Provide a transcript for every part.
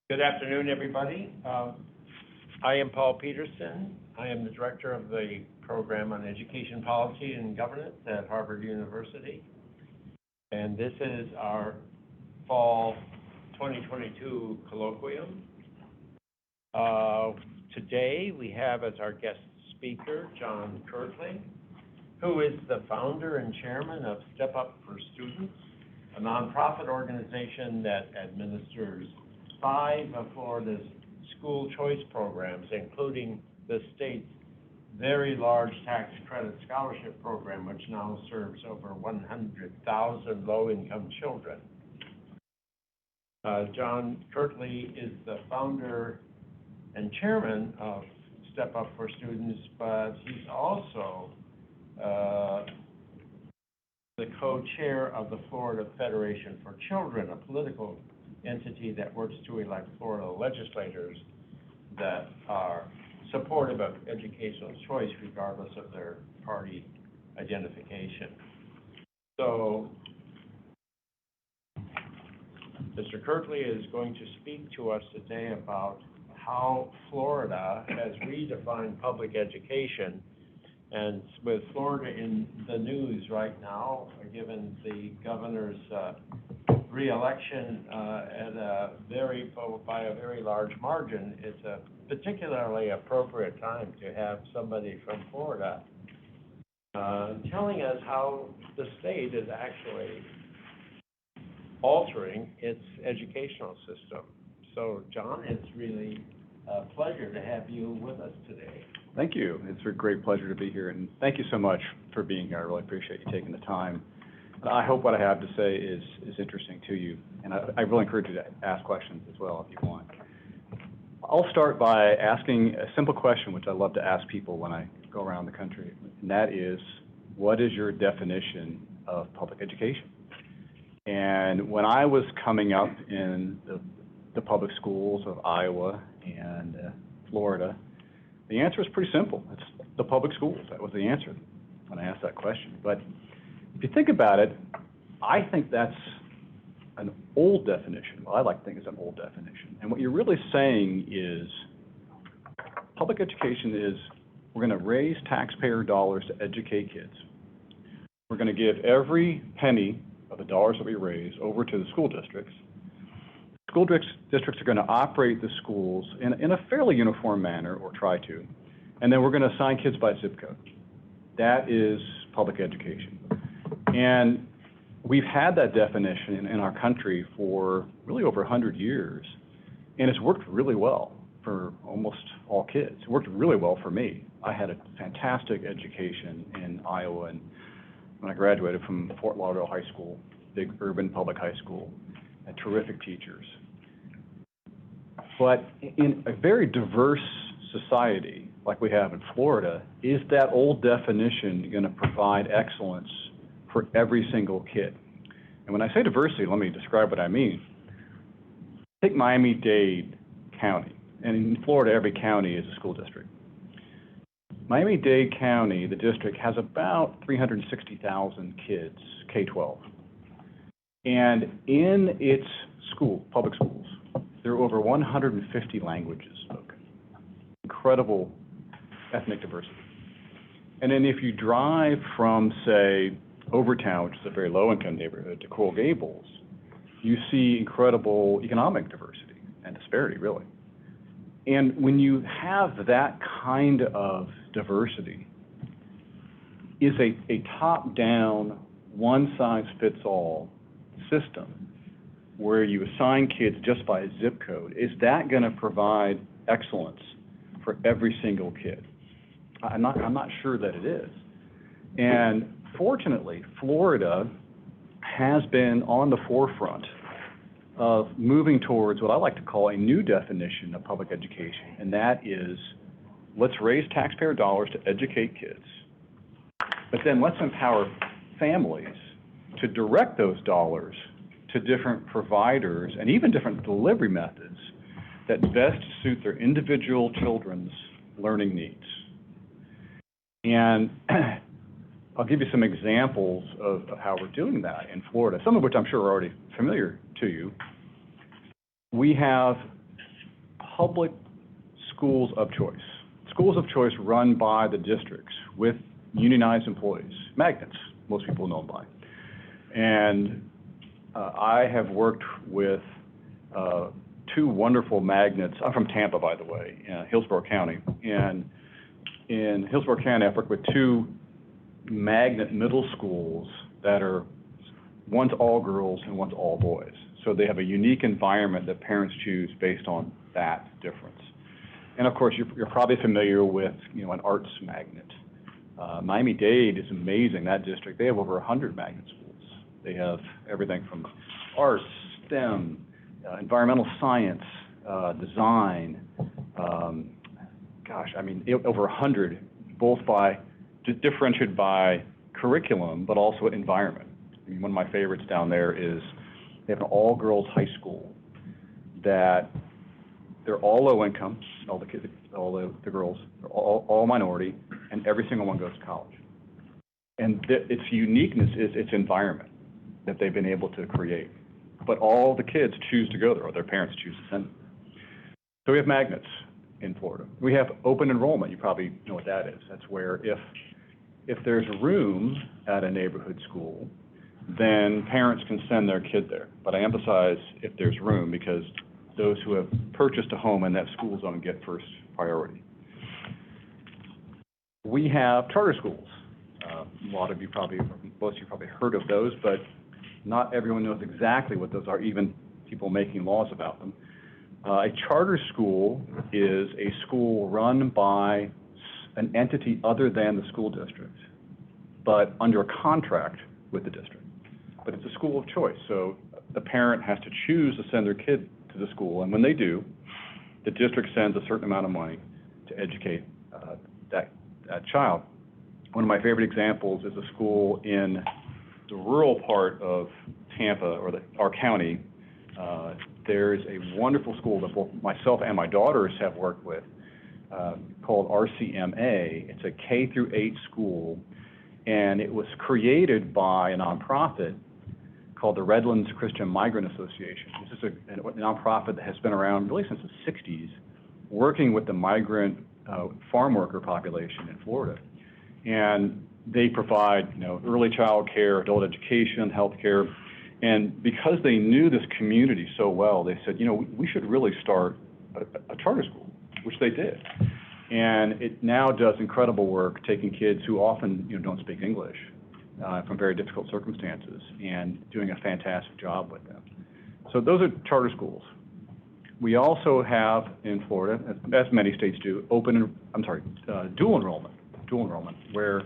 Good afternoon, everybody. I am Paul Peterson. I am the director of the program on education policy and governance at Harvard University. And this is our fall 2022 colloquium. Today we have as our guest speaker John Kirtley, who is the founder and chairman of Step Up for Students, a nonprofit organization that administers 5 of Florida's school choice programs, including the state's very large tax credit scholarship program, which now serves over 100,000 low-income children. John Kirtley is the founder and chairman of Step Up for Students, but he's also the co-chair of the Florida Federation for Children, a political entity that works to elect Florida legislators that are supportive of educational choice regardless of their party identification. So Mr. Kirtley is going to speak to us today about how Florida has redefined public education. And with Florida in the news right now, given the governor's re-election by a very large margin, it's a particularly appropriate time to have somebody from Florida telling us how the state is actually altering its educational system. So, John, it's really a pleasure to have you with us today. Thank you. It's a great pleasure to be here, and thank you so much for being here. I really appreciate you taking the time. I hope what I have to say is interesting to you, and I really encourage you to ask questions as well if you want. I'll start by asking a simple question, which I love to ask people when I go around the country, and that is, what is your definition of public education? And when I was coming up in the public schools of Iowa and Florida, the answer is pretty simple. It's the public schools. That was the answer when I asked that question. But if you think about it, I think that's an old definition. Well, I like to think it's an old definition. And what you're really saying is public education is we're going to raise taxpayer dollars to educate kids. We're going to give every penny of the dollars that we raise over to the school districts. School districts are going to operate the schools in a fairly uniform manner, or try to, and then we're going to assign kids by zip code. That is public education. And we've had that definition in our country for really over 100 years, and it's worked really well for almost all kids. It worked really well for me. I had a fantastic education in Iowa, and when I graduated from Fort Lauderdale High School, big urban public high school, and terrific teachers. But in a very diverse society like we have in Florida, is that old definition going to provide excellence for every single kid? And when I say diversity, let me describe what I mean. Take Miami-Dade County, and in Florida, every county is a school district. Miami-Dade County, the district, has about 360,000 kids, K-12. And in its public schools, there are over 150 languages spoken. Incredible ethnic diversity. And then if you drive from, say, Overtown, which is a very low-income neighborhood, to Coral Gables, you see incredible economic diversity and disparity, really. And when you have that kind of diversity, is a top-down, one-size-fits-all system where you assign kids just by a zip code, is that going to provide excellence for every single kid? I'm not sure that it is. And fortunately, Florida has been on the forefront of moving towards what I like to call a new definition of public education, and that is, let's raise taxpayer dollars to educate kids, but then let's empower families to direct those dollars to different providers and even different delivery methods that best suit their individual children's learning needs. And I'll give you some examples of how we're doing that in Florida, some of which I'm sure are already familiar to you. We have public schools of choice. Schools of choice run by the districts with unionized employees, magnets, most people know them by. And I have worked with two wonderful magnets. I'm from Tampa, by the way, Hillsborough County. And in Hillsborough County, I've worked with two magnet middle schools that are, one's all girls and one's all boys. So they have a unique environment that parents choose based on that difference. And of course, you're probably familiar with, an arts magnet. Miami-Dade is amazing, that district. They have over 100 magnet schools. They have everything from arts, STEM, environmental science, design, over 100, both differentiated by curriculum, but also environment. One of my favorites down there is they have an all-girls high school that they're all low income, all the kids, all the girls, they're all minority, and every single one goes to college. And its uniqueness is its environment that they've been able to create. But all the kids choose to go there, or their parents choose to send them. So we have magnets in Florida. We have open enrollment. You probably know what that is. That's where if there's room at a neighborhood school, then parents can send their kid there. But I emphasize if there's room, because those who have purchased a home in that school zone get first priority. We have charter schools. Most of you probably heard of those, but not everyone knows exactly what those are, even people making laws about them. A charter school is a school run by an entity other than the school district, but under a contract with the district. But it's a school of choice, so the parent has to choose to send their kid to the school, and when they do, the district sends a certain amount of money to educate that child. One of my favorite examples is a school in the rural part of Tampa, or our county. There's a wonderful school that both myself and my daughters have worked with called RCMA. It's a K through 8 school, and it was created by a nonprofit called the Redlands Christian Migrant Association. This is a nonprofit that has been around really since the 60s, working with the migrant farm worker population in Florida. And they provide, early child care, adult education, health care. And because they knew this community so well, they said, we should really start a charter school, which they did. And it now does incredible work taking kids who often, don't speak English from very difficult circumstances and doing a fantastic job with them. So those are charter schools. We also have in Florida, as many states do, dual enrollment, where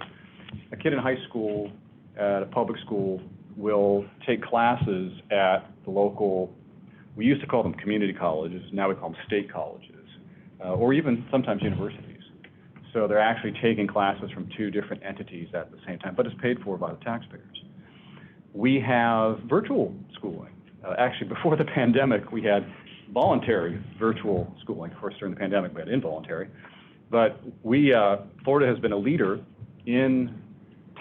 a kid in high school at a public school will take classes at the local, we used to call them community colleges, now we call them state colleges, or even sometimes universities. So they're actually taking classes from two different entities at the same time, but it's paid for by the taxpayers. We have virtual schooling. Actually, before the pandemic, we had voluntary virtual schooling. Of course, during the pandemic, we had involuntary. But Florida has been a leader in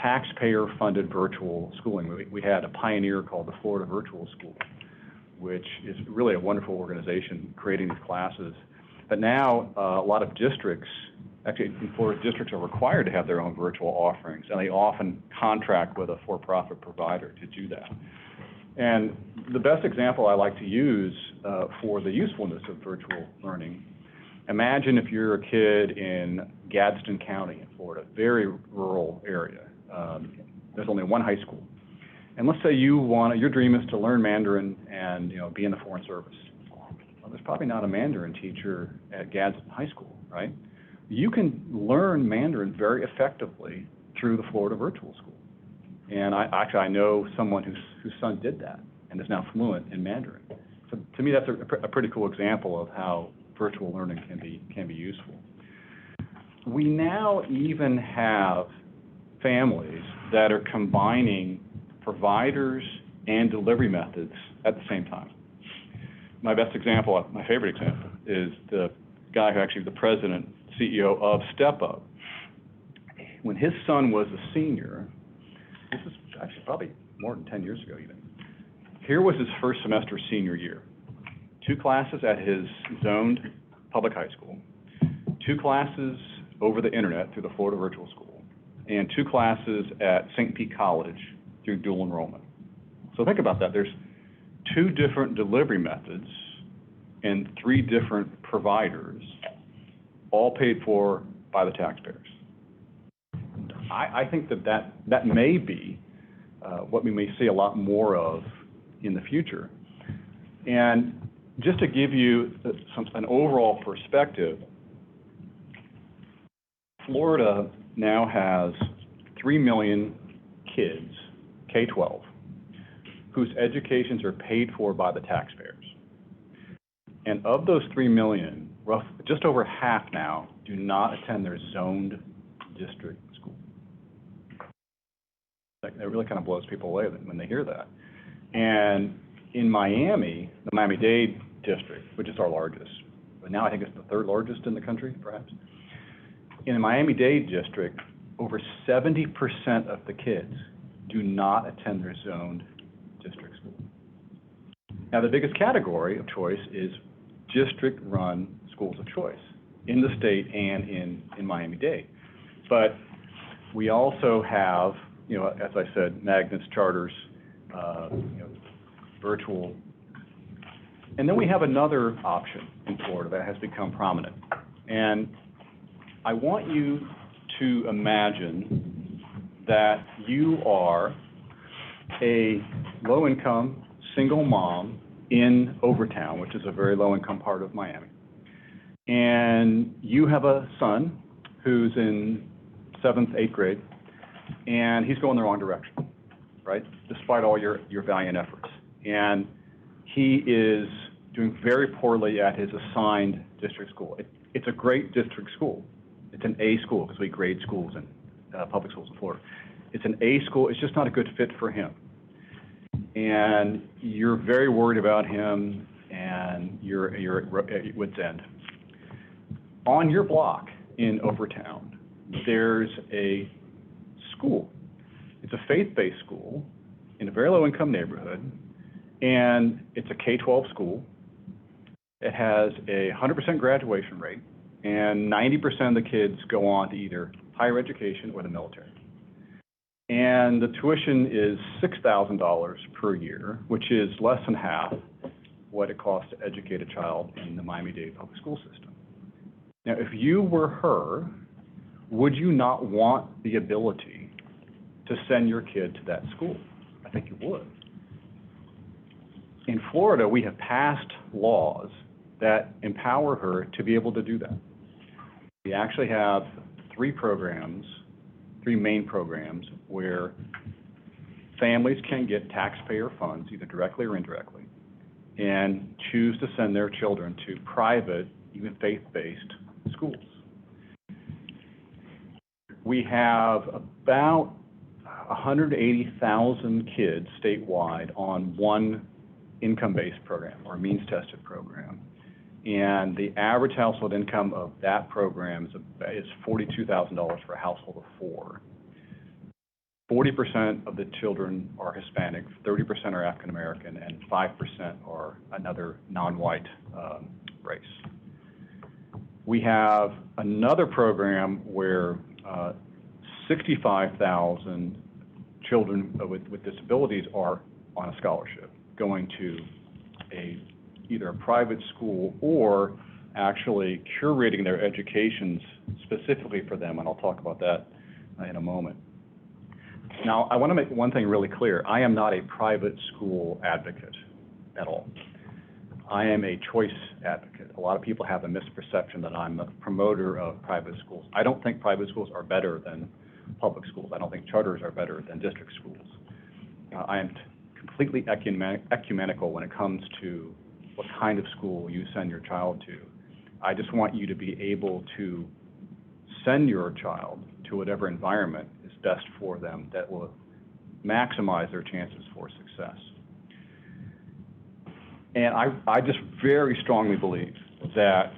taxpayer-funded virtual schooling. We had a pioneer called the Florida Virtual School, which is really a wonderful organization creating these classes. But now a lot of districts, actually in Florida, districts are required to have their own virtual offerings, and they often contract with a for-profit provider to do that. And the best example I like to use for the usefulness of virtual learning, imagine if you're a kid in Gadsden County in Florida, very rural area. There's only one high school. And let's say your dream is to learn Mandarin and be in the Foreign Service. Well, there's probably not a Mandarin teacher at Gadsden High School, right? You can learn Mandarin very effectively through the Florida Virtual School. And I know someone whose son did that and is now fluent in Mandarin. So to me, that's a pretty cool example of how virtual learning can be useful. We now even have families that are combining providers and delivery methods at the same time. My favorite example, is the guy who actually was the president, CEO of Step Up. When his son was a senior, this is actually probably more than 10 years ago even, here was his first semester senior year. 2 classes at his zoned public high school, 2 classes over the internet through the Florida Virtual School, and 2 classes at St. Pete College through dual enrollment. So think about that. There's 2 different delivery methods and 3 different providers, all paid for by the taxpayers. I think that may be what we may see a lot more of in the future. And just to give you an overall perspective, Florida now has 3 million kids, K-12, whose educations are paid for by the taxpayers. And of those 3 million, just over half now do not attend their zoned district school. That really kind of blows people away when they hear that. And in Miami, the Miami-Dade district, which is our largest, but now I think it's the 3rd largest in the country, perhaps. In the Miami-Dade district, over 70% of the kids do not attend their zoned district school. Now, the biggest category of choice is district-run schools of choice in the state and in Miami-Dade. But we also have, as I said, magnets, charters, virtual. And then we have another option in Florida that has become prominent. And I want you to imagine that you are a low-income single mom in Overtown, which is a very low-income part of Miami. And you have a son who's in 7th, 8th grade, and he's going the wrong direction, right? Despite all your valiant efforts. And he is doing very poorly at his assigned district school. It's a great district school. It's an A school because we grade schools in public schools in Florida. It's an A school. It's just not a good fit for him. And you're very worried about him, and you're at wit's end. On your block in Overtown, there's a school. It's a faith-based school in a very low-income neighborhood, and it's a K-12 school. It has a 100% graduation rate, and 90% of the kids go on to either higher education or the military. And the tuition is $6,000 per year, which is less than half what it costs to educate a child in the Miami-Dade public school system. Now, if you were her, would you not want the ability to send your kid to that school? I think you would. In Florida, we have passed laws that empower her to be able to do that. We actually have 3 main programs where families can get taxpayer funds, either directly or indirectly, and choose to send their children to private, even faith-based schools. We have about 180,000 kids statewide on one income-based program or means-tested program. And the average household income of that program is $42,000 for a household of 4. 40% of the children are Hispanic, 30% are African American, and 5% are another non-white race. We have another program where 65,000 children with disabilities are on a scholarship, going to either a private school or actually curating their educations specifically for them, and I'll talk about that in a moment. Now, I want to make one thing really clear. I am not a private school advocate at all. I am a choice advocate. A lot of people have a misperception that I'm a promoter of private schools. I don't think private schools are better than public schools. I don't think charters are better than district schools. I am completely ecumenical when it comes to what kind of school you send your child to. I just want you to be able to send your child to whatever environment is best for them that will maximize their chances for success. And I just very strongly believe that,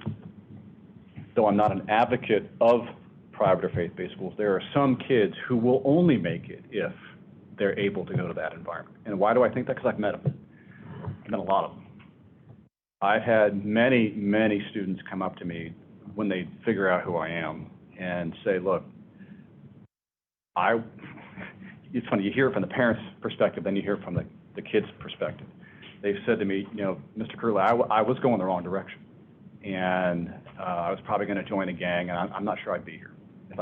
though I'm not an advocate of private or faith-based schools, there are some kids who will only make it if they're able to go to that environment. And why do I think that? Because I've met them. I've met a lot of them. I've had many, many students come up to me when they figure out who I am and say, look, it's funny, you hear it from the parents' perspective, then you hear it from the kids' perspective. They've said to me, Mr. Kirtley, I was going the wrong direction, and I was probably going to join a gang, and I'm not sure I'd be here. If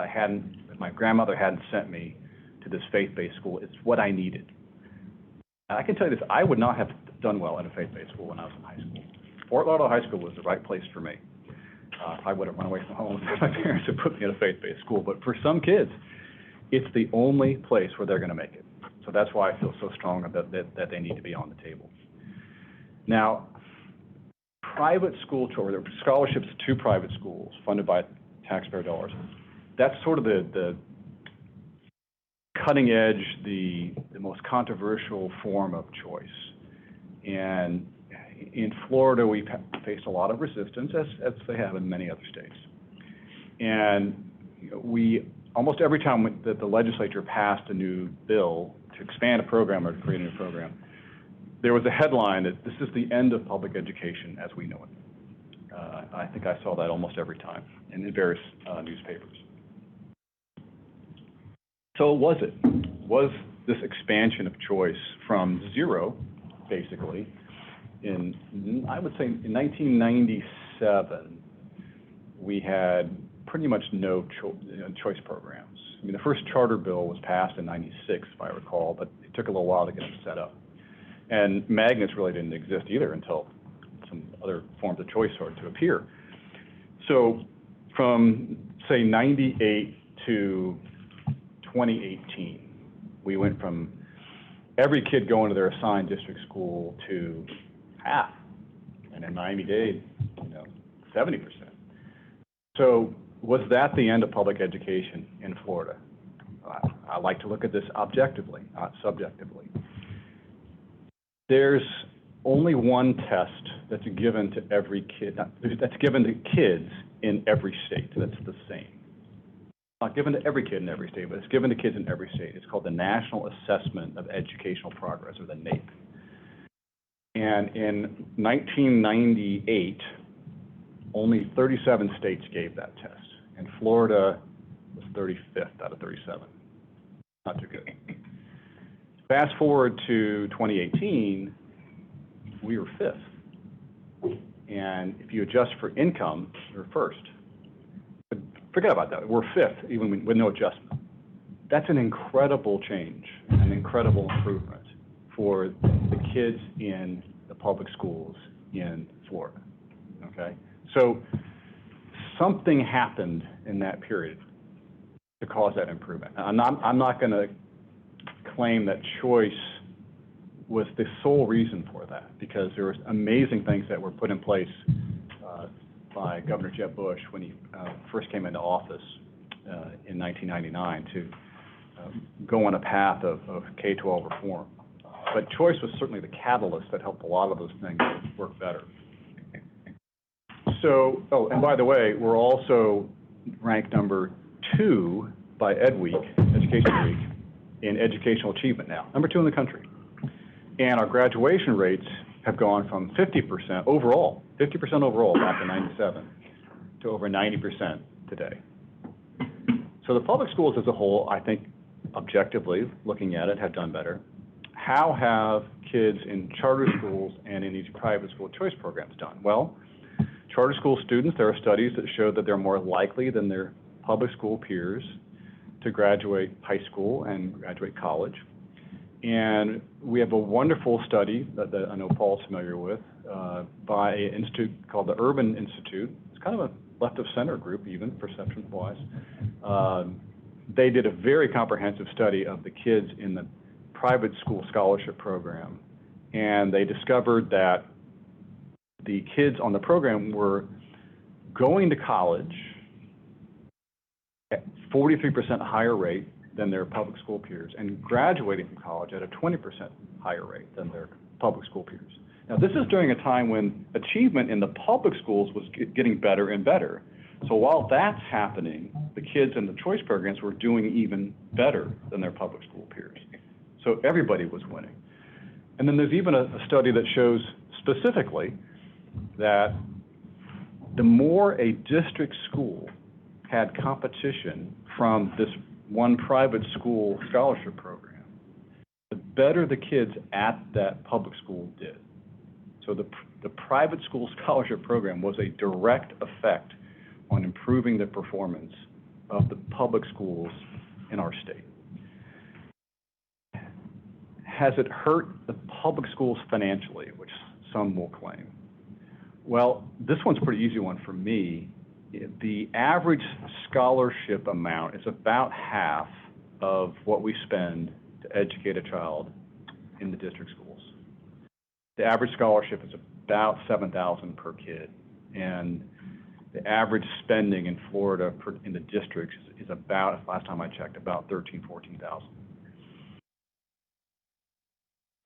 my grandmother hadn't sent me to this faith-based school, it's what I needed. And I can tell you this, I would not have done well in a faith-based school when I was in high school. Fort Lauderdale High School was the right place for me. I would have run away from home if my parents had put me in a faith-based school, but for some kids, it's the only place where they're going to make it. So that's why I feel so strong that they need to be on the table. Now, private school children, there are scholarships to private schools funded by taxpayer dollars. That's sort of the cutting edge, the most controversial form of choice. And in Florida, we've faced a lot of resistance, as they have in many other states. And almost every time that the legislature passed a new bill to expand a program or to create a new program, there was a headline that this is the end of public education as we know it. I think I saw that almost every time in various newspapers. So was it? Was this expansion of choice from zero, basically, I would say in 1997, we had pretty much no choice programs. I mean, the first charter bill was passed in 96, if I recall, but it took a little while to get it set up. And magnets really didn't exist either until some other forms of choice started to appear. So from, say, 98 to 2018, we went from every kid going to their assigned district school to half, and in Miami-Dade, 70%. So was that the end of public education in Florida? I like to look at this objectively, not subjectively. There's only one test that's given to every kid, that's given to kids in every state that's the same. Not given to every kid in every state, but it's given to kids in every state. It's called the National Assessment of Educational Progress, or the NAEP. And in 1998, only 37 states gave that test, and Florida was 35th out of 37. Not too good. Fast forward to 2018, we were 5th. And if you adjust for income, we're 1st. But forget about that. We're 5th, even with no adjustment. That's an incredible change, an incredible improvement for the kids in the public schools in Florida. Okay? So something happened in that period to cause that improvement. I'm not going to claim that choice was the sole reason for that, because there were amazing things that were put in place by Governor Jeb Bush when he first came into office in 1999 to go on a path of K-12 reform. But choice was certainly the catalyst that helped a lot of those things work better. So, and by the way, we're also ranked number 2 by Education Week in educational achievement now, number 2 in the country. And our graduation rates have gone from 50% overall back in 97 to over 90% today. So the public schools as a whole, I think, objectively looking at it, have done better. How have kids in charter schools and in these private school choice programs done? Well, charter school students, there are studies that show that they're more likely than their public school peers to graduate high school and graduate college. And we have a wonderful study that I know Paul's familiar with by an institute called the Urban Institute. It's kind of a left-of-center group, even, perception-wise. They did a very comprehensive study of the kids in the private school scholarship program, and they discovered that the kids on the program were going to college at 43% higher rate than their public school peers, and graduating from college at a 20% higher rate than their public school peers. Now, this is during a time when achievement in the public schools was getting better and better. So while that's happening, the kids in the choice programs were doing even better than their public school peers. So everybody was winning. And then there's even a study that shows specifically that the more a district school had competition from this one private school scholarship program, the better the kids at that public school did. So the private school scholarship program was a direct effect on improving the performance of the public schools in our state. Has it hurt the public schools financially, which some will claim? Well, this one's a pretty easy one for me. The average scholarship amount is about half of what we spend to educate a child in the district schools. The average scholarship is about $7,000 per kid, and the average spending in Florida in the districts is about, last time I checked, about $13,000, $14,000.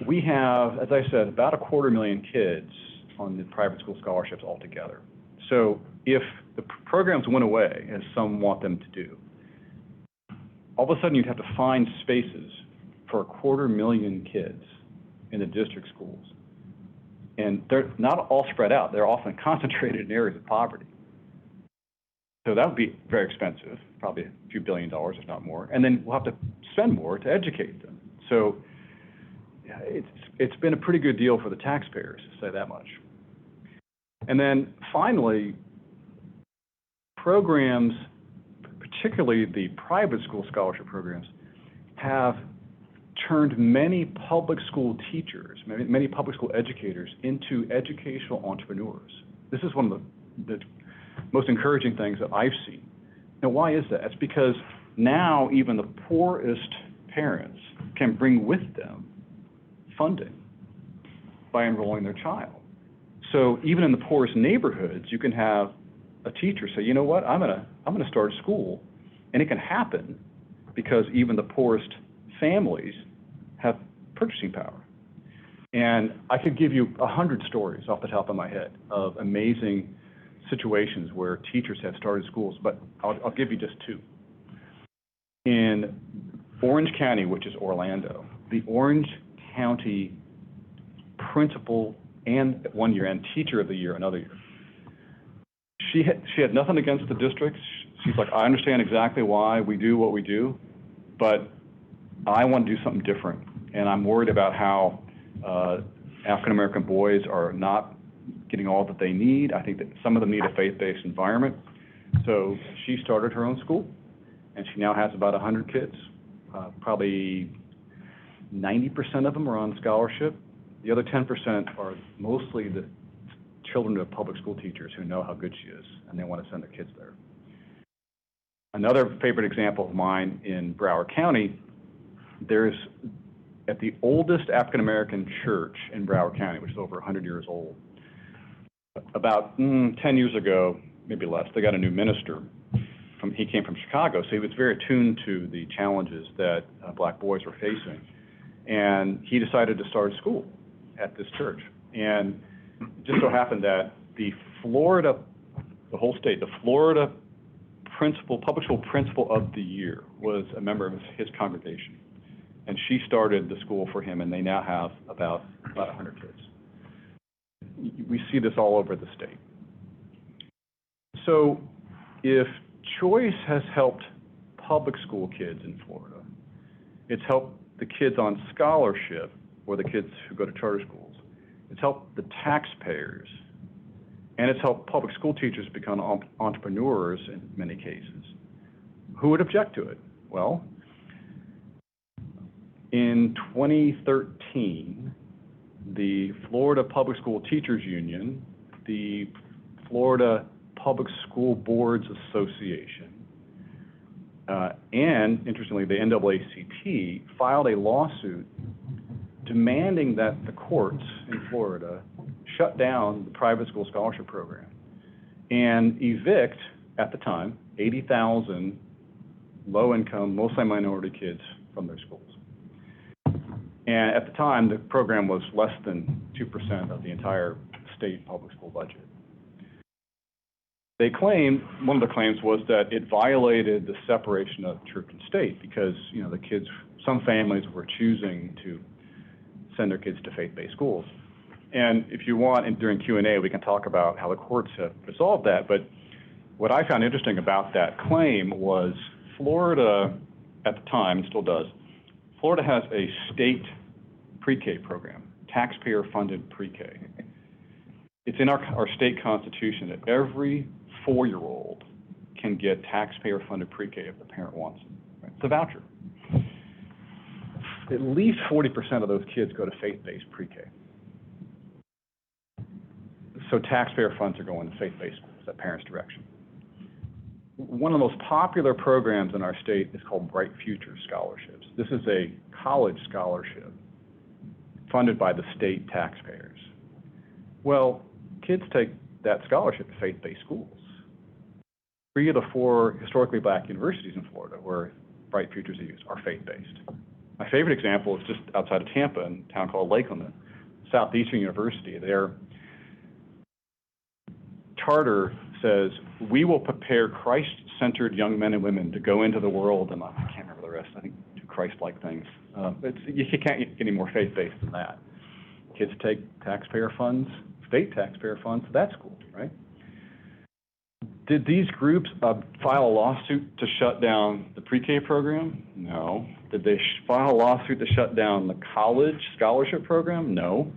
We have, as I said, about 250,000 kids on the private school scholarships altogether. So if the programs went away, as some want them to do, all of a sudden you'd have to find spaces for 250,000 kids in the district schools. And they're not all spread out. They're often concentrated in areas of poverty. So that would be very expensive, probably a few $1 billion, if not more. And then we'll have to spend more to educate them. So yeah, it's been a pretty good deal for the taxpayers, to say that much. And then finally, programs, particularly the private school scholarship programs, have turned many public school teachers, many public school educators into educational entrepreneurs. This is one of the most encouraging things that I've seen. Now, why is that? It's because now even the poorest parents can bring with them funding by enrolling their child. So even in the poorest neighborhoods, you can have a teacher say, you know what, I'm gonna start a school, and it can happen because even the poorest families have purchasing power. And I could give you 100 stories off the top of my head of amazing situations where teachers have started schools, but I'll give you just two. In Orange County, which is Orlando, the Orange County principal and one year and teacher of the year another year. She had nothing against the district. She's like, I understand exactly why we do what we do, but I want to do something different. And I'm worried about how African-American boys are not getting all that they need. I think that some of them need a faith-based environment. So she started her own school, and she now has about 100 kids. Probably 90% of them are on scholarship. The other 10% are mostly the children of public school teachers who know how good she is, and they want to send their kids there. Another favorite example of mine in Broward County, there's at the oldest African-American church in Broward County, which is over 100 years old, about 10 years ago, maybe less, they got a new minister. He came from Chicago, so he was very attuned to the challenges that black boys were facing. And he decided to start a school at this church. And it just so happened that the whole state, the Florida public school principal of the year was a member of his congregation. And she started the school for him, and they now have about 100 kids. We see this all over the state. So if choice has helped public school kids in Florida, it's helped the kids on scholarship or the kids who go to charter schools. It's helped the taxpayers, and it's helped public school teachers become entrepreneurs in many cases. Who would object to it? Well, in 2013, the Florida Public School Teachers Union, the Florida Public School Boards Association, and interestingly, the NAACP filed a lawsuit demanding that the courts in Florida shut down the private school scholarship program and evict, at the time, 80,000 low-income, mostly minority kids from their schools. And at the time, the program was less than 2% of the entire state public school budget. They claimed, one of the claims was that it violated the separation of church and state because, the kids, some families were choosing to send their kids to faith-based schools. And if you want, and during Q&A, we can talk about how the courts have resolved that. But what I found interesting about that claim was Florida, at the time, and still does, Florida has a state pre-K program, taxpayer-funded pre-K. It's in our state constitution that every 4-year-old can get taxpayer-funded pre-K if the parent wants it. Right? It's a voucher. At least 40% of those kids go to faith-based pre-K. So taxpayer funds are going to faith-based schools at parents' direction. One of the most popular programs in our state is called Bright Future Scholarships. This is a college scholarship funded by the state taxpayers. Well, kids take that scholarship to faith-based schools. 3 of the 4 historically black universities in Florida where Bright Futures are used are faith-based. My favorite example is just outside of Tampa in a town called Lakeland, Southeastern University. Their charter says, we will prepare Christ-centered young men and women to go into the world, and I can't remember the rest, I think do Christ-like things. You can't get any more faith-based than that. Kids take taxpayer funds, state taxpayer funds to that school, right? Did these groups file a lawsuit to shut down the pre-K program? No. Did they file a lawsuit to shut down the college scholarship program? No.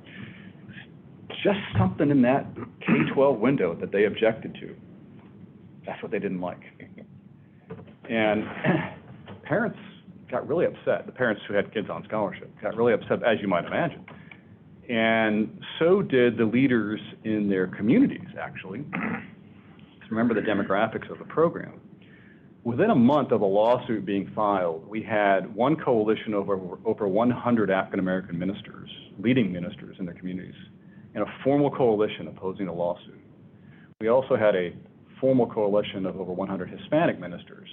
Just something in that K-12 window that they objected to. That's what they didn't like. And parents got really upset. The parents who had kids on scholarship got really upset, as you might imagine. And so did the leaders in their communities, actually. Remember the demographics of the program. Within a month of a lawsuit being filed, we had one coalition of over 100 African-American ministers, leading ministers in their communities, and a formal coalition opposing the lawsuit. We also had a formal coalition of over 100 Hispanic ministers,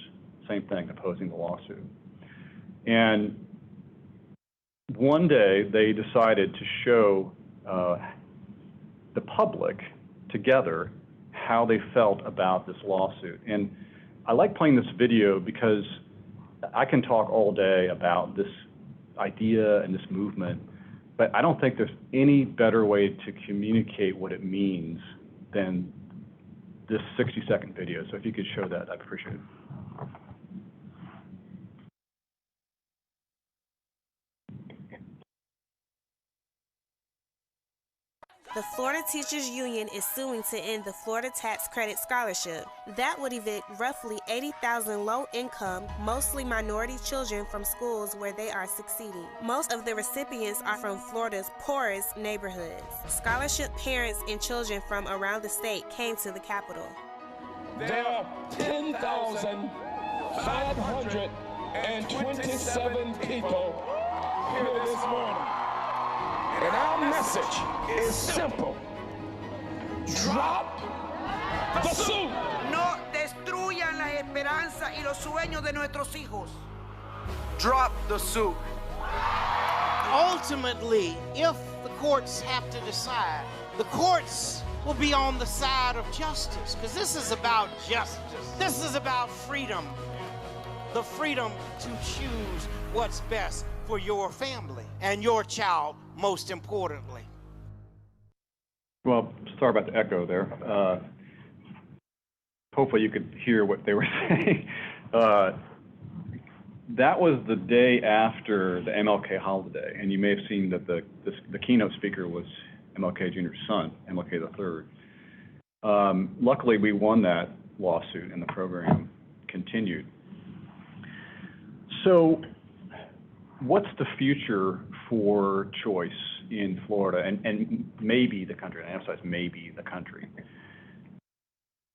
same thing, opposing the lawsuit. And one day they decided to show the public together how they felt about this lawsuit. And I like playing this video because I can talk all day about this idea and this movement, but I don't think there's any better way to communicate what it means than this 60-second video. So if you could show that, I'd appreciate it. The Florida Teachers Union is suing to end the Florida Tax Credit Scholarship. That would evict roughly 80,000 low-income, mostly minority children from schools where they are succeeding. Most of the recipients are from Florida's poorest neighborhoods. Scholarship parents and children from around the state came to the Capitol. There are 10,527 people here this morning. And our message is simple. Drop the suit. No destruyan la esperanza y los sueños de nuestros hijos. Drop the suit. Ultimately, if the courts have to decide, the courts will be on the side of justice, because this is about justice. This is about freedom. The freedom to choose what's best for your family and your child, most importantly. Well, sorry about the echo there. Hopefully you could hear what they were saying. That was the day after the MLK holiday, and you may have seen that the keynote speaker was MLK Jr.'s son, MLK III. Luckily, we won that lawsuit, and the program continued. So what's the future for choice in Florida and maybe the country? And I emphasize maybe the country.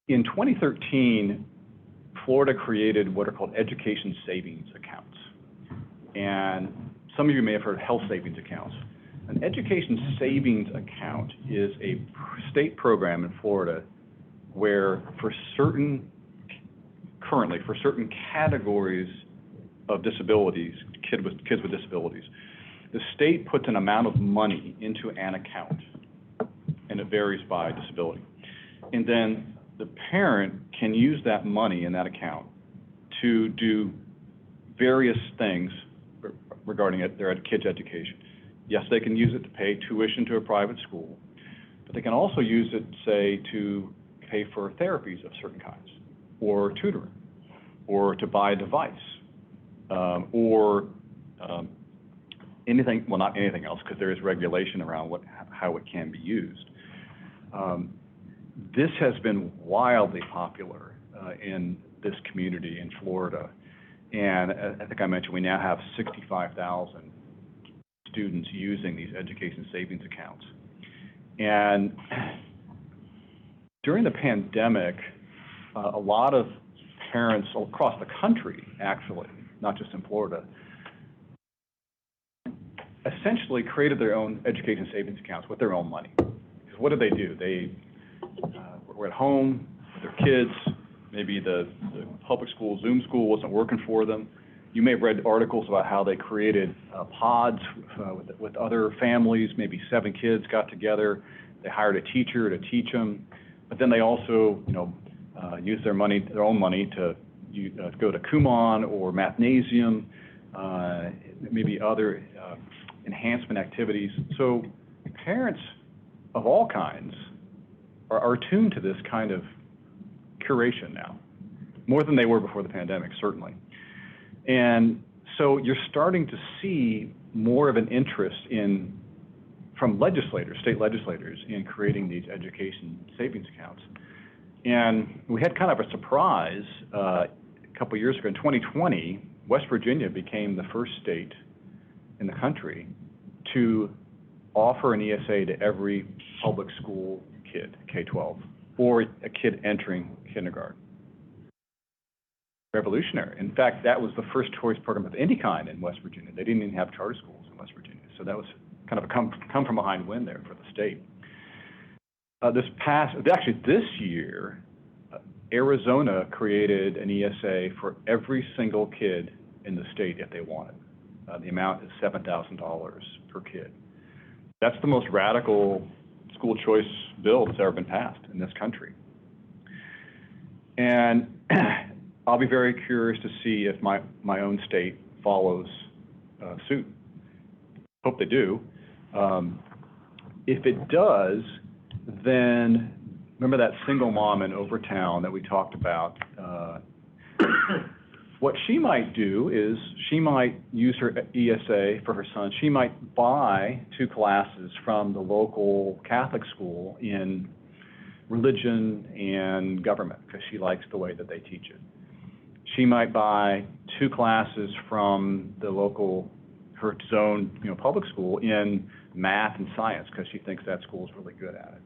In 2013, Florida created what are called education savings accounts. And some of you may have heard of health savings accounts. An education savings account is a state program in Florida where currently for certain categories of disabilities, kids with disabilities, the state puts an amount of money into an account, and it varies by disability. And then the parent can use that money in that account to do various things regarding their kids' education. Yes, they can use it to pay tuition to a private school, but they can also use it, say, to pay for therapies of certain kinds, or tutoring, or to buy a device, or anything, well, not anything else, because there is regulation around how it can be used. This has been wildly popular in this community in Florida, and I think I mentioned we now have 65,000 students using these education savings accounts. And during the pandemic, a lot of parents across the country, actually, not just in Florida, essentially created their own education savings accounts with their own money. Because what do? They were at home with their kids. Maybe the public school, Zoom school wasn't working for them. You may have read articles about how they created pods with other families, maybe 7 kids got together. They hired a teacher to teach them, but then they also, used their own money to go to Kumon or Mathnasium, maybe other enhancement activities. So parents of all kinds are attuned to this kind of curation now, more than they were before the pandemic, certainly. And so you're starting to see more of an interest from legislators, state legislators, in creating these education savings accounts. And we had kind of a surprise a couple years ago. In 2020, West Virginia became the first state in the country to offer an ESA to every public school kid, K-12, or a kid entering kindergarten. Revolutionary. In fact, that was the first choice program of any kind in West Virginia. They didn't even have charter schools in West Virginia. So that was kind of a come from behind win there for the state. This year, Arizona created an ESA for every single kid in the state if they wanted. The amount is $7,000 per kid. That's the most radical school choice bill that's ever been passed in this country. And I'll be very curious to see if my own state follows suit. Hope they do. If it does, then remember that single mom in Overtown that we talked about? What she might do is she might use her ESA for her son. She might buy 2 classes from the local Catholic school in religion and government because she likes the way that they teach it. She might buy 2 classes from the local, her zone, public school in math and science because she thinks that school is really good at it.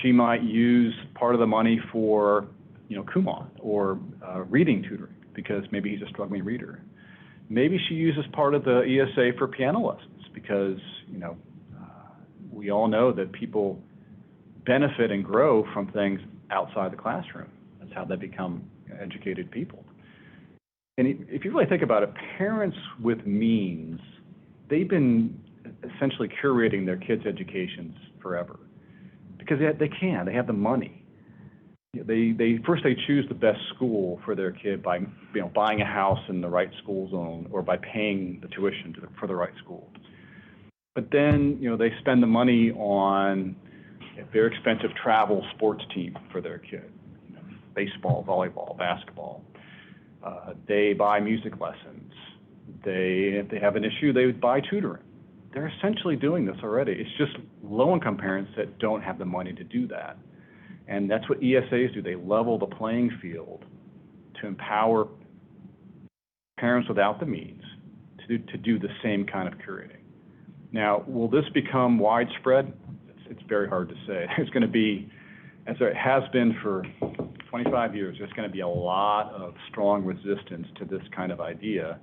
She might use part of the money for, Kumon or reading tutoring because maybe he's a struggling reader. Maybe she uses part of the ESA for piano lessons because, we all know that people benefit and grow from things outside the classroom. That's how they become educated people. And if you really think about it, parents with means, they've been essentially curating their kids' educations forever because they have the money. They first choose the best school for their kid by buying a house in the right school zone or by paying the tuition for the right school. But then they spend the money on a very expensive travel sports team for their kid, baseball, volleyball, basketball. They buy music lessons. If they have an issue, they would buy tutoring. They're essentially doing this already. It's just low-income parents that don't have the money to do that. And that's what ESAs do. They level the playing field to empower parents without the means to do the same kind of curating. Now, will this become widespread? It's very hard to say. There's going to be, as there has been for 25 years, there's going to be a lot of strong resistance to this kind of idea.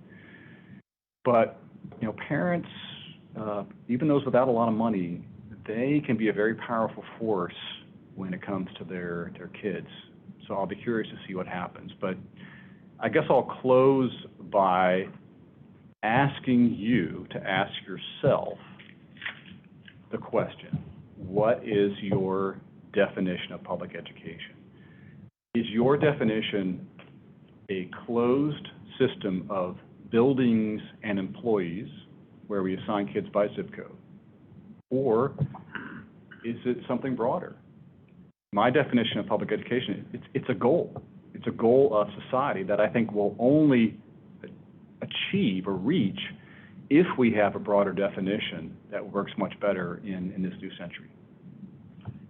But, parents, even those without a lot of money, they can be a very powerful force when it comes to their kids. So I'll be curious to see what happens. But I guess I'll close by asking you to ask yourself the question, what is your definition of public education? Is your definition a closed system of buildings and employees, where we assign kids by zip code? Or is it something broader? My definition of public education, it's a goal. It's a goal of society that I think will only achieve or reach if we have a broader definition that works much better in this new century.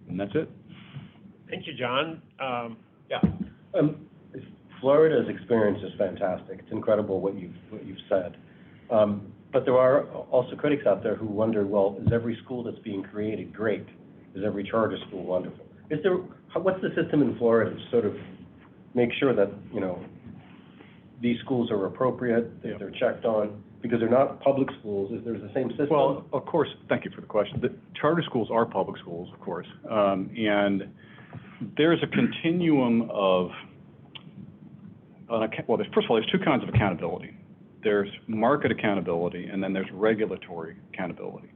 And that's it. Thank you, John. Florida's experience is fantastic. It's incredible what you've said. But there are also critics out there who wonder, well, is every school that's being created great? Is every charter school wonderful? What's the system in Florida to sort of make sure that, these schools are appropriate, that they're checked on? Because they're not public schools. Is there the same system? Well, of course, thank you for the question. The charter schools are public schools, of course. And there's a continuum of, first of all, there's two kinds of accountability. There's market accountability, and then there's regulatory accountability.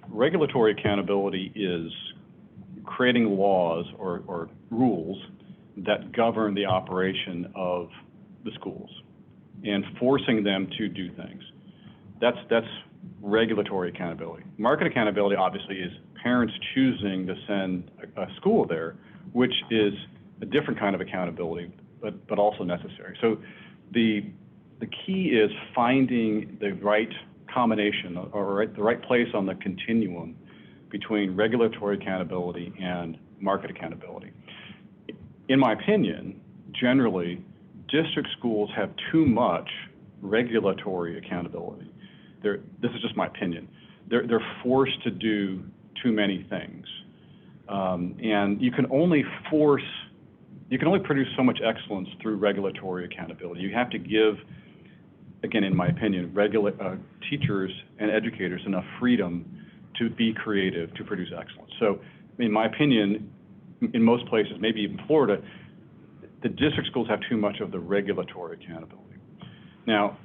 Regulatory accountability is creating laws or rules that govern the operation of the schools and forcing them to do things. That's regulatory accountability. Market accountability, obviously, is parents choosing to send a school there, which is a different kind of accountability, but also necessary. So the key is finding the right combination or the right place on the continuum between regulatory accountability and market accountability. In my opinion, generally, district schools have too much regulatory accountability. This is just my opinion. They're forced to do too many things. And you can only produce so much excellence through regulatory accountability. You have to give, again, in my opinion, teachers and educators enough freedom to be creative, to produce excellence. So, in my opinion, in most places, maybe even Florida, the district schools have too much of the regulatory accountability. Now,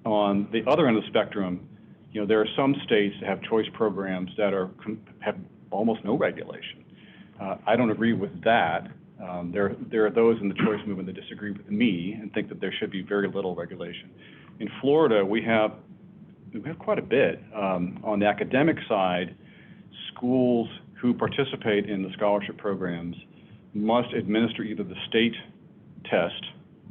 on the other end of the spectrum, there are some states that have choice programs that have almost no regulation. I don't agree with that. There are those in the choice movement that disagree with me and think that there should be very little regulation. In Florida, we have quite a bit. On the academic side, schools who participate in the scholarship programs must administer either the state test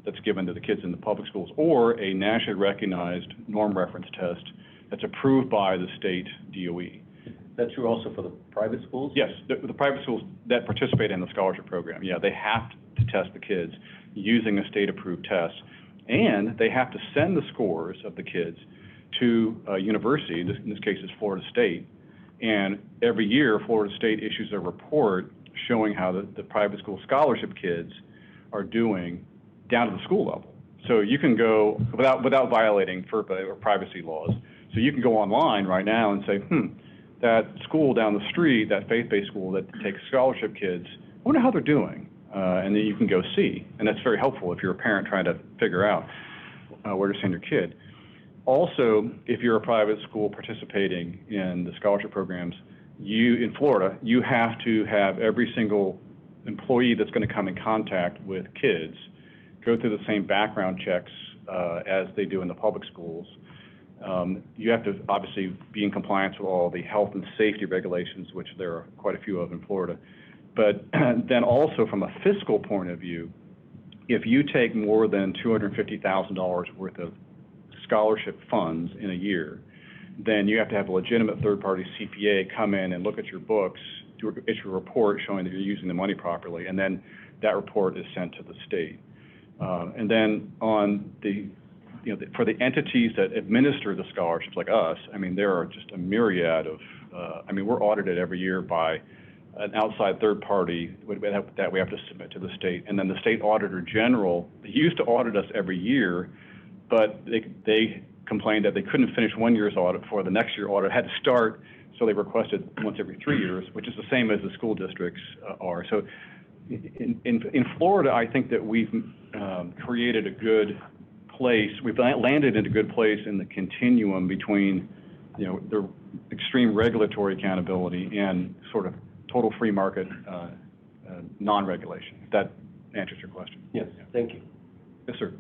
that's given to the kids in the public schools or a nationally recognized norm reference test that's approved by the state DOE. Is that true also for the private schools? Yes, the private schools that participate in the scholarship program, they have to test the kids using a state-approved test, and they have to send the scores of the kids to a university, in this case is Florida State, and every year Florida State issues a report showing how the private school scholarship kids are doing down to the school level. So you can go, without violating FERPA or privacy laws, so you can go online right now and say, that school down the street, that faith-based school that takes scholarship kids, I wonder how they're doing. And then you can go see, and that's very helpful if you're a parent trying to figure out where to send your kid. Also, if you're a private school participating in the scholarship programs, in Florida, you have to have every single employee that's going to come in contact with kids go through the same background checks as they do in the public schools. You have to obviously be in compliance with all the health and safety regulations, which there are quite a few of in Florida. But then also from a fiscal point of view, if you take more than $250,000 worth of scholarship funds in a year, then you have to have a legitimate third-party CPA come in and look at your books, issue a report showing that you're using the money properly, and then that report is sent to the state. And then on for the entities that administer the scholarships like us, there are just a myriad of, we're audited every year by an outside third party that we have to submit to the state. And then the state auditor general, they used to audit us every year, but they complained that they couldn't finish 1 year's audit before the next year audit had to start, so they requested once every 3 years, which is the same as the school districts are. So in Florida, I think that we've created a good place, we've landed in a good place in the continuum between, the extreme regulatory accountability and sort of total free market non-regulation, if that answers your question. Yes, thank you. Yes, sir.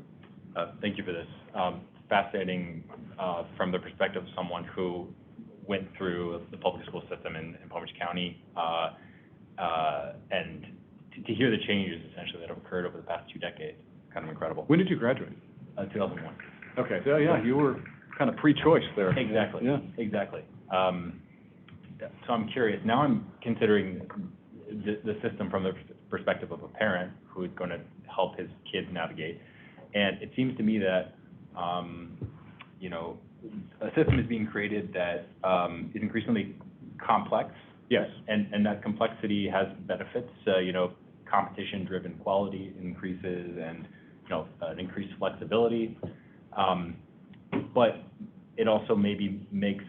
Thank you for this. fascinating from the perspective of someone who went through the public school system in Palm Beach County, and to hear the changes essentially that have occurred over the past 2 decades. Kind of incredible. When did you graduate? 2001. Okay, so yeah, you were kind of pre-choice there. Exactly. Yeah. Exactly. So I'm curious. Now I'm considering the system from the perspective of a parent who is going to help his kids navigate, and it seems to me that you know, a system is being created that is increasingly complex. Yes. And that complexity has benefits. You know, competition-driven quality increases, and you know, an increased flexibility. But it also maybe makes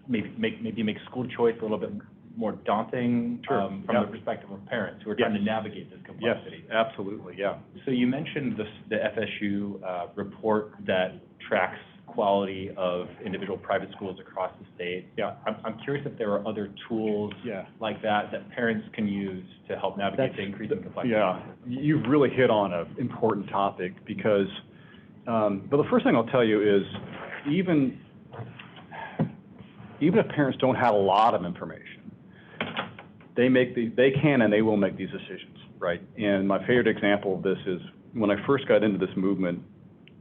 makes school choice a little bit more daunting from the perspective of parents who are trying to navigate this complexity. Yes, absolutely, yeah. So you mentioned the FSU report that tracks quality of individual private schools across the state. Yeah. I'm curious if there are other tools like that parents can use to help navigate the increasing complexity. Yeah, you've really hit on an important topic because, but the first thing I'll tell you is even if parents don't have a lot of information, they can and they will make these decisions, right? And my favorite example of this is when I first got into this movement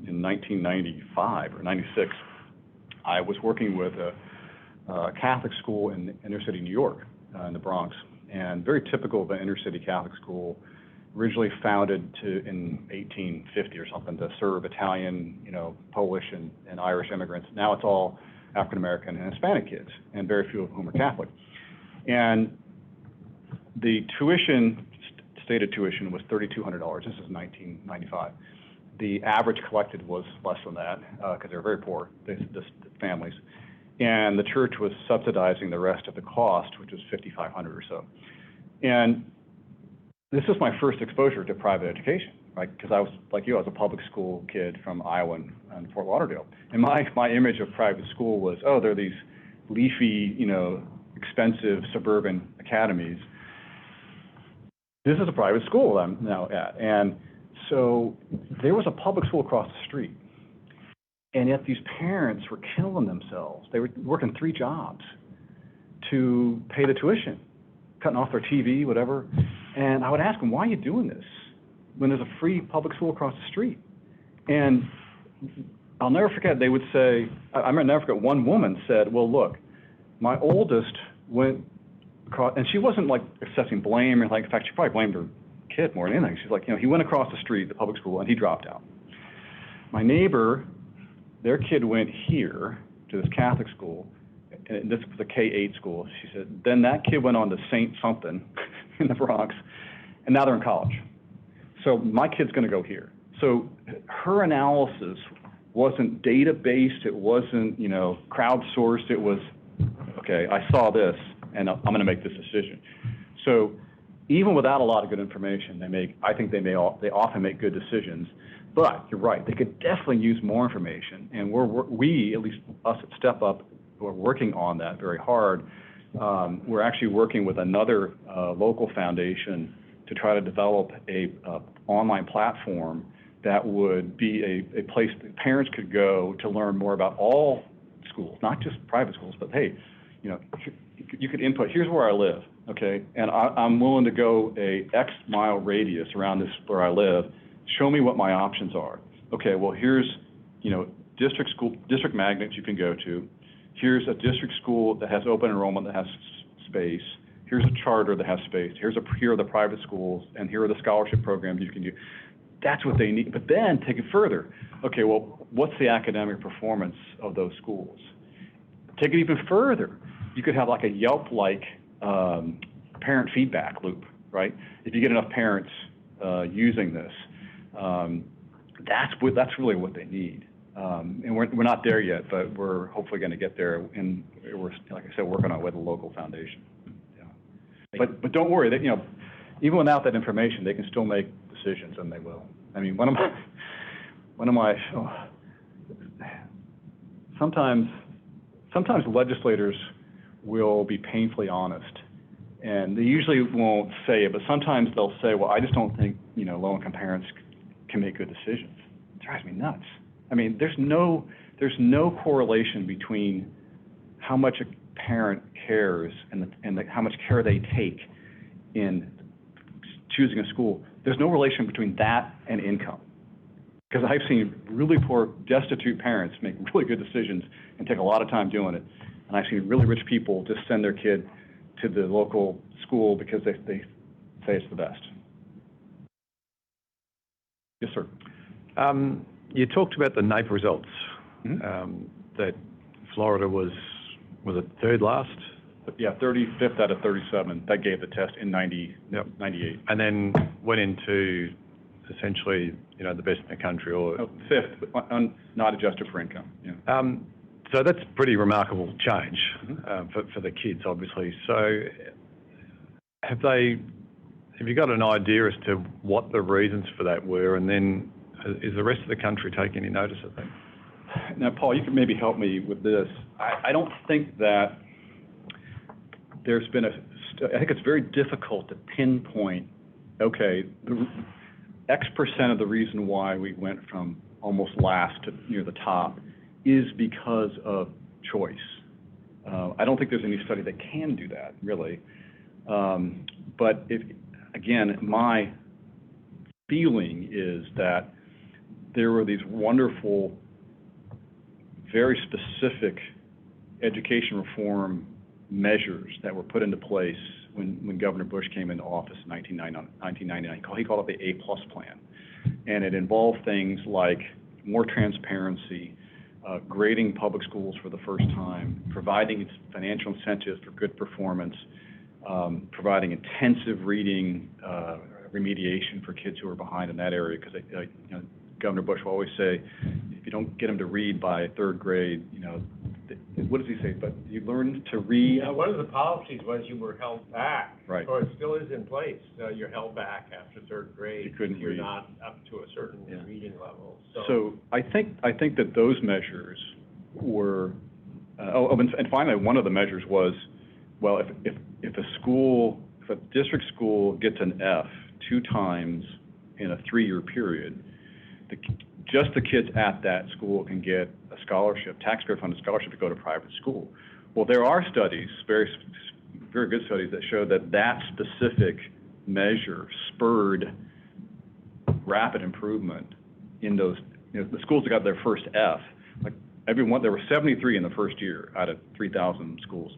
in 1995 or 96, I was working with a Catholic school in inner city New York, in the Bronx, and very typical of an inner city Catholic school, originally founded in 1850 or something to serve Italian, you know, Polish and Irish immigrants. Now it's all African American and Hispanic kids, and very few of whom are Catholic. And the tuition, stated tuition, was $3,200. This is 1995. The average collected was less than that because they're very poor, the families. And the church was subsidizing the rest of the cost, which was $5,500 or so. And this was my first exposure to private education, right? Because I was, like you, I was a public school kid from Iowa and Fort Lauderdale. And my image of private school was, oh, they're these leafy, you know, expensive suburban academies. This is a private school I'm now at. And so there was a public school across the street. And yet these parents were killing themselves. They were working 3 jobs to pay the tuition, cutting off their TV, whatever. And I would ask them, why are you doing this when there's a free public school across the street? And I'll never forget, they would say, I'll never forget, one woman said, well, look, my oldest went across, and she wasn't like assessing blame or like, in fact, she probably blamed her kid more than anything. She's like, you know, he went across the street, the public school, and he dropped out. My neighbor, their kid went here to this Catholic school, and this was a K-8 school. She said, then that kid went on to Saint something in the Bronx, and now they're in college. So my kid's going to go here. So her analysis wasn't data-based. It wasn't, you know, crowdsourced. It was, okay, I saw this, and I'm going to make this decision. So even without a lot of good information, I think they often make good decisions. But you're right, they could definitely use more information, and we, at least us at Step Up, we're working on that very hard. We're actually working with another local foundation to try to develop a online platform that would be a place that parents could go to learn more about all schools, not just private schools, but hey, you know, you could input, here's where I live, okay, and I'm willing to go a X mile radius around this where I live. Show me what my options are. Okay, well, here's, you know, district magnets you can go to. Here's a district school that has open enrollment that has space. Here's a charter that has space. Here are the private schools, and here are the scholarship programs you can do. That's what they need. But then take it further. Okay, well, what's the academic performance of those schools? Take it even further. You could have like a Yelp-like parent feedback loop, right? If you get enough parents using this, that's really what they need. And we're not there yet, but we're hopefully going to get there. And we're, like I said, working on it with a local foundation. Yeah. But don't worry, that, you know, even without that information, they can still make decisions, and they will. I mean, sometimes legislators will be painfully honest, and they usually won't say it, but sometimes they'll say, well, I just don't think, you know, low-income parents can make good decisions. It drives me nuts. I mean, there's no correlation between how much a parent cares and how much care they take in choosing a school. There's no relation between that and income. Because I've seen really poor, destitute parents make really good decisions and take a lot of time doing it. And I've seen really rich people just send their kid to the local school because they say it's the best. Yes, sir. You talked about the NAEP results, that Florida was it third last? Yeah, 35th out of 37. That gave the test in 98. And then went into essentially, the best in the country, or fifth, not adjusted for income. Yeah. So that's a pretty remarkable change for the kids, obviously. So have you got an idea as to what the reasons for that were, and then is the rest of the country taking any notice of that? Now, Paul, you can maybe help me with this. I don't think that there's been I think it's very difficult to pinpoint, okay, the X% of the reason why we went from almost last to near the top is because of choice. I don't think there's any study that can do that, really. But again, my feeling is that there were these wonderful, very specific education reform measures that were put into place when Governor Bush came into office in 1999. He called it the A+ plan. And it involved things like more transparency, grading public schools for the first time, providing financial incentives for good performance, providing intensive reading remediation for kids who are behind in that area, because Governor Bush will always say, if you don't get them to read by third grade, what does he say? But you learn to read. Yeah, one of the policies was you were held back. Right. Or it still is in place. You're held back after third grade. You couldn't if you're read. Not up to a certain reading level. So I think that those measures were. And finally, one of the measures was, well, if a district school gets an F 2 times in a 3-year period, just the kids at that school can get a scholarship, taxpayer-funded scholarship, to go to private school. Well, there are studies, very, very good studies, that show that specific measure spurred rapid improvement in those. The schools that got their first F, like there were 73 in the first year out of 3,000 schools.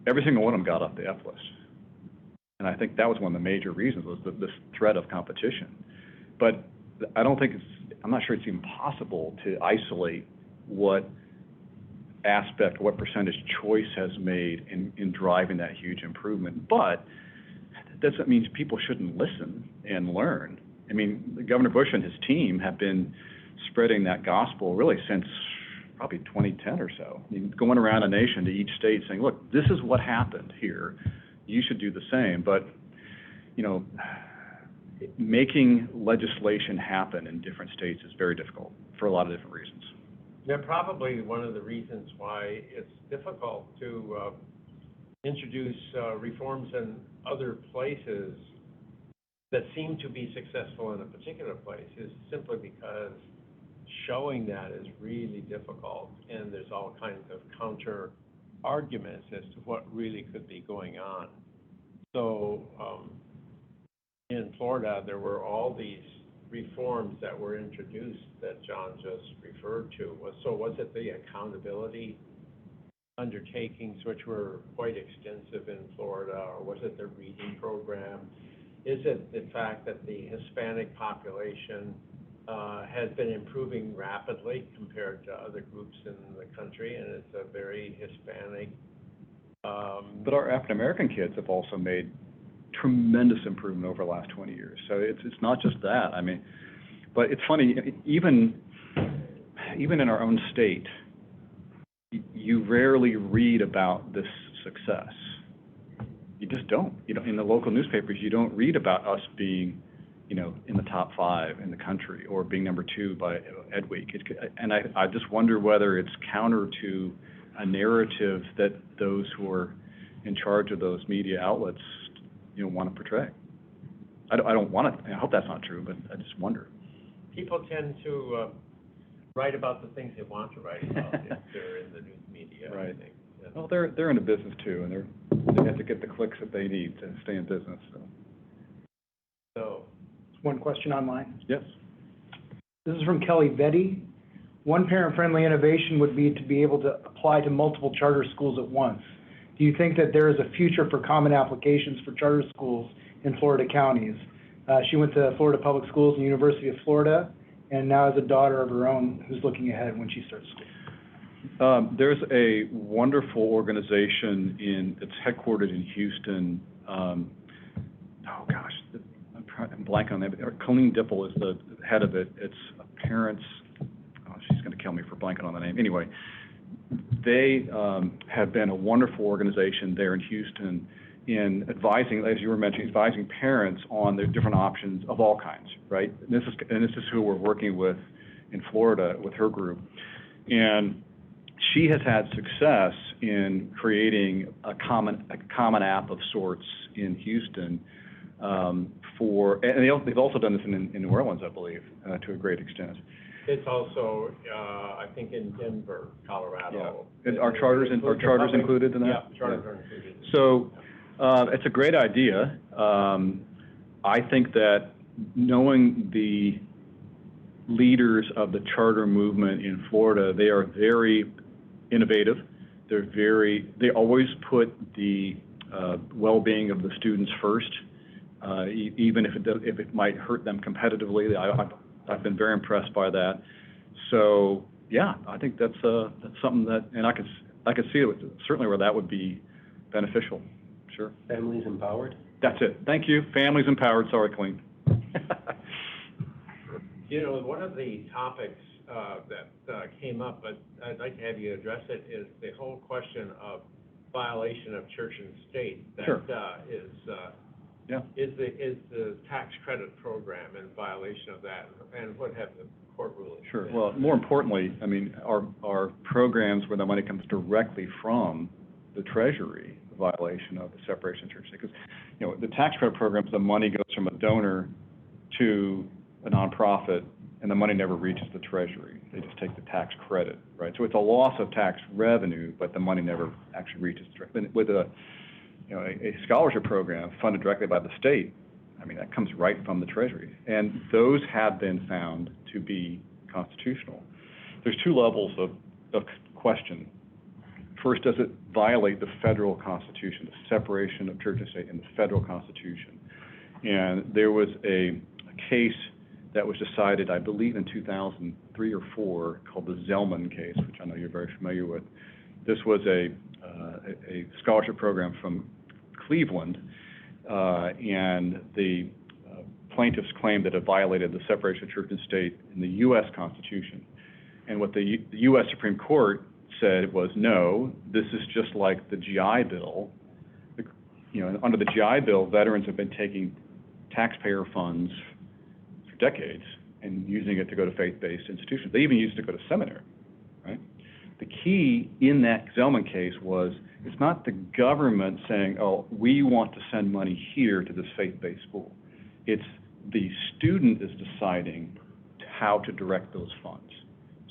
Every single one of them got off the F list. And I think that was one of the major reasons, was this threat of competition. But I'm not sure it's even possible to isolate what percentage choice has made in driving that huge improvement. But that doesn't mean people shouldn't listen and learn. I mean, Governor Bush and his team have been spreading that gospel really since probably 2010 or so. I mean, going around a nation to each state saying, look, this is what happened here. You should do the same. But, making legislation happen in different states is very difficult for a lot of different reasons. Yeah, probably one of the reasons why it's difficult to introduce reforms in other places that seem to be successful in a particular place is simply because showing that is really difficult, and there's all kinds of counter arguments as to what really could be going on. So in Florida, there were all these reforms that were introduced that John just referred to. So was it the accountability undertakings, which were quite extensive in Florida, or was it the reading program? Is it the fact that the Hispanic population has been improving rapidly compared to other groups in the country, and it's a very Hispanic. But our African American kids have also made tremendous improvement over the last 20 years. So it's not just that. I mean, but it's funny, even in our own state, you rarely read about this success. You just don't. In the local newspapers, you don't read about us being, in the top 5 in the country, or being number 2 by Ed Week. And I just wonder whether it's counter to a narrative that those who are in charge of those media outlets, want to portray. I don't want to. I hope that's not true, but I just wonder. People tend to write about the things they want to write about if they're in the news media, Right. I think. Yeah. Well, they're in a business too, and they have to get the clicks that they need to stay in business, so. So, One question online. Yes. This is from Kelly Betty. One parent-friendly innovation would be to be able to apply to multiple charter schools at once. Do you think that there is a future for common applications for charter schools in Florida counties? She went to Florida Public Schools and University of Florida, and now has a daughter of her own who's looking ahead when she starts school. There's a wonderful organization it's headquartered in Houston. I'm blanking on that. Colleen Dipple is the head of it. It's parents. She's going to kill me for blanking on the name. Anyway, they have been a wonderful organization there in Houston in advising, as you were mentioning, advising parents on their different options of all kinds, right? And this is who we're working with in Florida with her group. And she has had success in creating a common app of sorts in Houston and they've also done this in New Orleans, I believe, to a great extent. it's also, I think in Denver, Colorado. Yeah. Are charters included in that? Yeah, charters are included. So, it's a great idea. I think that knowing the leaders of the charter movement in Florida, they are very innovative. They always put the well-being of the students first, even if it might hurt them competitively. I've been very impressed by that. So yeah, I think that's something that, and I could see it certainly where that would be beneficial. Sure. Families empowered? That's it. Thank you. Families empowered. Sorry, Colleen. You know, one of the topics that came up, but I'd like to have you address it, is the whole question of violation of church and state. That Sure. Is the tax credit program in violation of that, and what have the court rulings Sure. been? Well, more importantly, I mean, our programs where the money comes directly from the Treasury, a violation of the separation of church and state. Because, you know, the tax credit programs, the money goes from a donor to a nonprofit, and the money never reaches the Treasury. They just take the tax credit, right? So it's a loss of tax revenue, but the money never actually reaches the Treasury. With a scholarship program funded directly by the state, I mean, that comes right from the Treasury. And those have been found to be constitutional. There's two levels of question. First, does it violate the federal Constitution, the separation of church and state in the federal Constitution? And there was a case that was decided, I believe, in 2003 or 4, called the Zellman case, which I know you're very familiar with. This was a scholarship program from Cleveland, and the plaintiffs claimed that it violated the separation of church and state in the U.S. Constitution. And what the U.S. Supreme Court said was, no, this is just like the GI Bill. Under the GI Bill, veterans have been taking taxpayer funds for decades and using it to go to faith-based institutions. They even used it to go to seminary, right? The key in that Zellman case was, it's not the government saying, oh, we want to send money here to this faith-based school. It's the student is deciding how to direct those funds.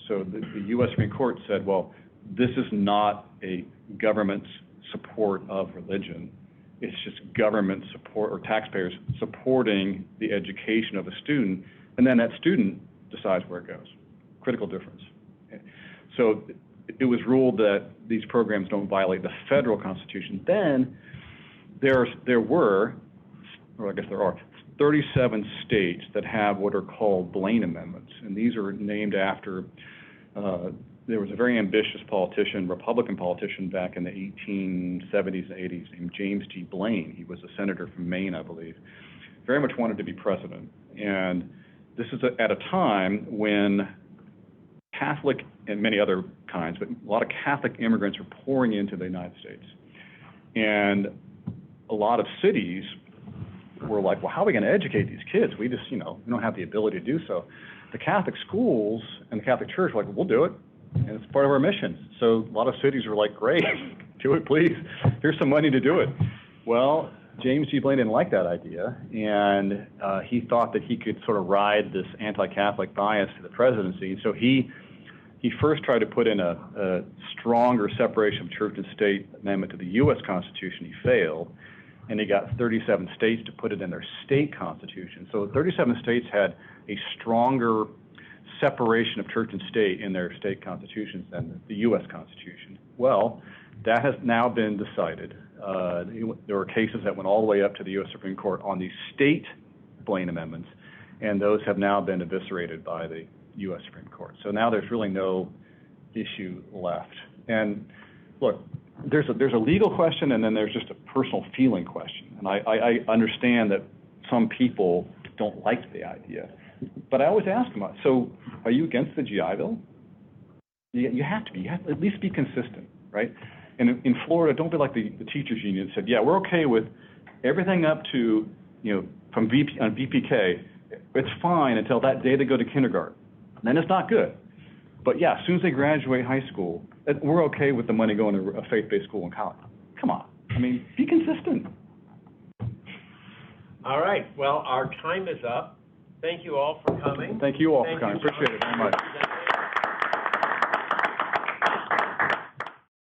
So the U.S. Supreme Court said, well, this is not a government support of religion. It's just government support or taxpayers supporting the education of a student, and then that student decides where it goes. Critical difference. So it was ruled that these programs don't violate the federal Constitution. Then there were, or I guess there are, 37 states that have what are called Blaine Amendments, and these are named after, there was a very ambitious politician, Republican politician back in the 1870s and 80s named James T. Blaine. He was a senator from Maine, I believe. Very much wanted to be president. And this is at a time when Catholic and many other kinds, but a lot of Catholic immigrants are pouring into the United States. And a lot of cities were like, well, how are we going to educate these kids? We just, we don't have the ability to do so. The Catholic schools and the Catholic Church were like, we'll do it, and it's part of our mission. So a lot of cities were like, great, do it, please. Here's some money to do it. Well, James G. Blaine didn't like that idea, and he thought that he could sort of ride this anti-Catholic bias to the presidency. So he he first tried to put in a stronger separation of church and state amendment to the U.S. Constitution. He failed, and he got 37 states to put it in their state constitution. So 37 states had a stronger separation of church and state in their state constitutions than the U.S. Constitution. Well, that has now been decided. There were cases that went all the way up to the U.S. Supreme Court on these state Blaine amendments, and those have now been eviscerated by the U.S. Supreme Court. So now there's really no issue left. And look, there's a legal question, and then there's just a personal feeling question. And I understand that some people don't like the idea, but I always ask them, so are you against the GI Bill? You have to be. You have to at least be consistent, right? And in Florida, don't be like the teachers union that said, yeah, we're okay with everything up to, from VPK, it's fine until that day they go to kindergarten. Then it's not good. But yeah, as soon as they graduate high school, we're okay with the money going to a faith-based school in college. Come on. I mean, be consistent. All right. Well, our time is up. Thank you all for coming. Thank you all for coming. Appreciate it very much.